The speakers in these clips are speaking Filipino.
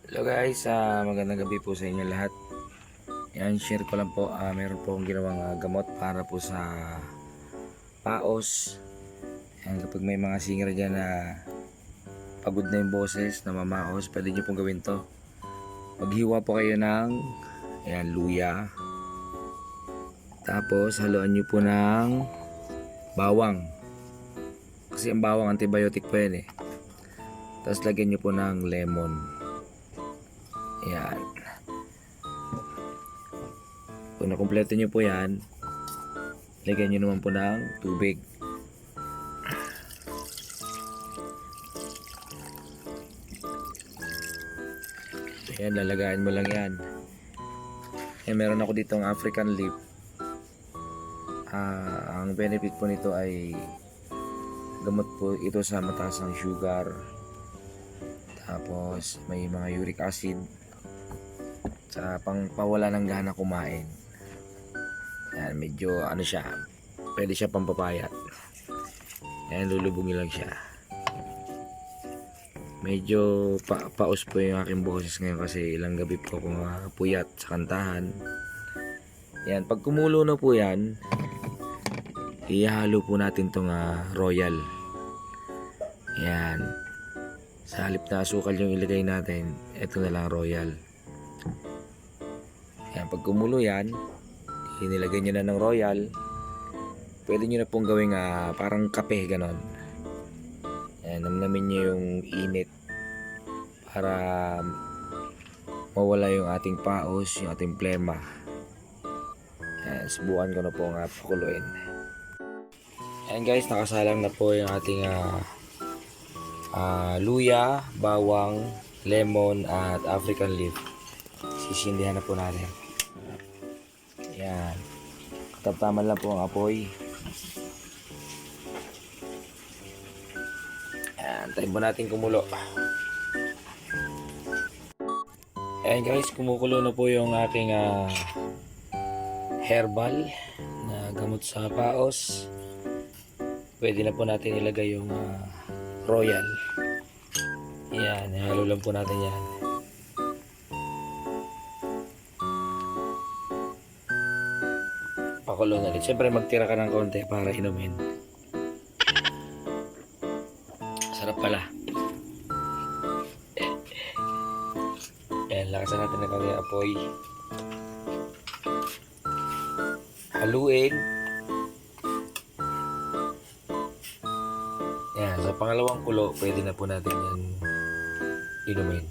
Hello guys, magandang gabi po sa inyo lahat. Yan, share ko lang po, meron po akong ginawang gamot para po sa paos. Yan, kapag may mga singer dyan na pagod na yung boses, na mamaos, pwede nyo pong gawin to. Maghiwa po kayo ng luya. Tapos haluan nyo po ng bawang. Kasi ang bawang antibiotic po yan eh. Tapos lagyan nyo po ng lemon. Yan. Kung nakumpleto nyo po yan, lagyan nyo naman po ng tubig. Ayan, lalagaan mo lang yan. Ayan, meron ako ditong African leaf. Ang benefit po nito ay gamot po ito sa mataas ng sugar. Tapos may mga uric acid sa pangpawala ng gana kumain. Yan, medyo ano siya, pwede siya pampapayat. Yan, lulubungin lang siya. Medyo paus po yung aking boses ngayon kasi ilang gabi po akong puyat sa kantahan. Yan, pag kumulo na po yan, ihalo po natin tong royal. Yan, sa halip na asukal yung ilagay natin, ito na lang royal. Yan, pag kumulo yan, inilagay nyo na ng royal, pwede nyo na pong gawing parang kape ganon. Yan, namnamin nyo yung init para mawala yung ating paos, yung ating plema. Yan, subukan ko na po nga pakuluin. Yan guys, nakasalang na po yung ating luya, bawang, lemon at African leaf. Sisindihan na po natin. Yan, katamtaman lang po ang apoy. Yan, tayo po natin kumulo. Ayan guys, kumukulo na po yung aking herbal na gamot sa paos. Pwede na po natin ilagay yung royal. Yan, halo lang po natin yan. Pakulo na rin. Siyempre magtira ka ng konti para inumin. Sarap pala. Ayan, lakasan natin ng konti apoy. Haluin. Ayan, sa pangalawang kulo, pwede na po natin yan inumin.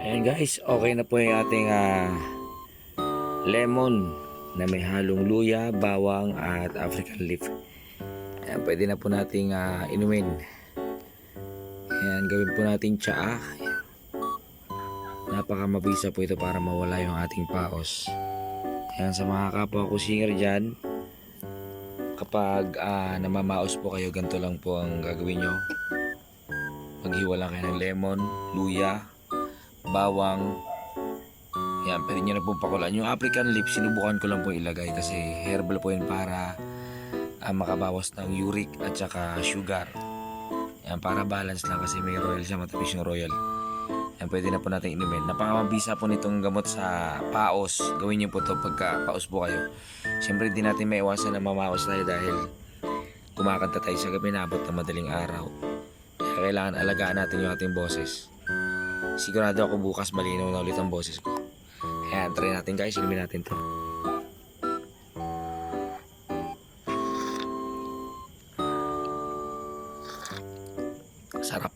Ayan guys, okay na po yung ating lemon na may halong luya, bawang at African leaf. Ayan, pwede na po nating inumin. Ayan, gawin po nating tsaa. Napakamabisa po ito para mawala yung ating paos. Ayan, sa mga kapwa ko singer dyan, kapag namamaos po kayo, ganito lang po ang gagawin nyo. Maghiwa lang kayo ng lemon, luya, bawang. Yan, pwede nyo na po pakulan. Yung African leaf, sinubukan ko lang po ilagay kasi herbal po yun para makabawas ng uric at saka sugar. Yan, para balance lang kasi may royal siya, matapis yung royal. Yan, pwede na po natin inumin. Napakamabisa po nitong gamot sa paos. Gawin nyo po to pagka paos po kayo. Siyempre di natin maiwasan na mamaos tayo dahil kumakanta tayo sa gabi na abot na madaling araw. Kaya kailangan alagaan natin yung ating boses. Sigurado ako bukas malinaw na ulit ang boses ko. Ayan, try natin guys, inumin natin to. Sarap.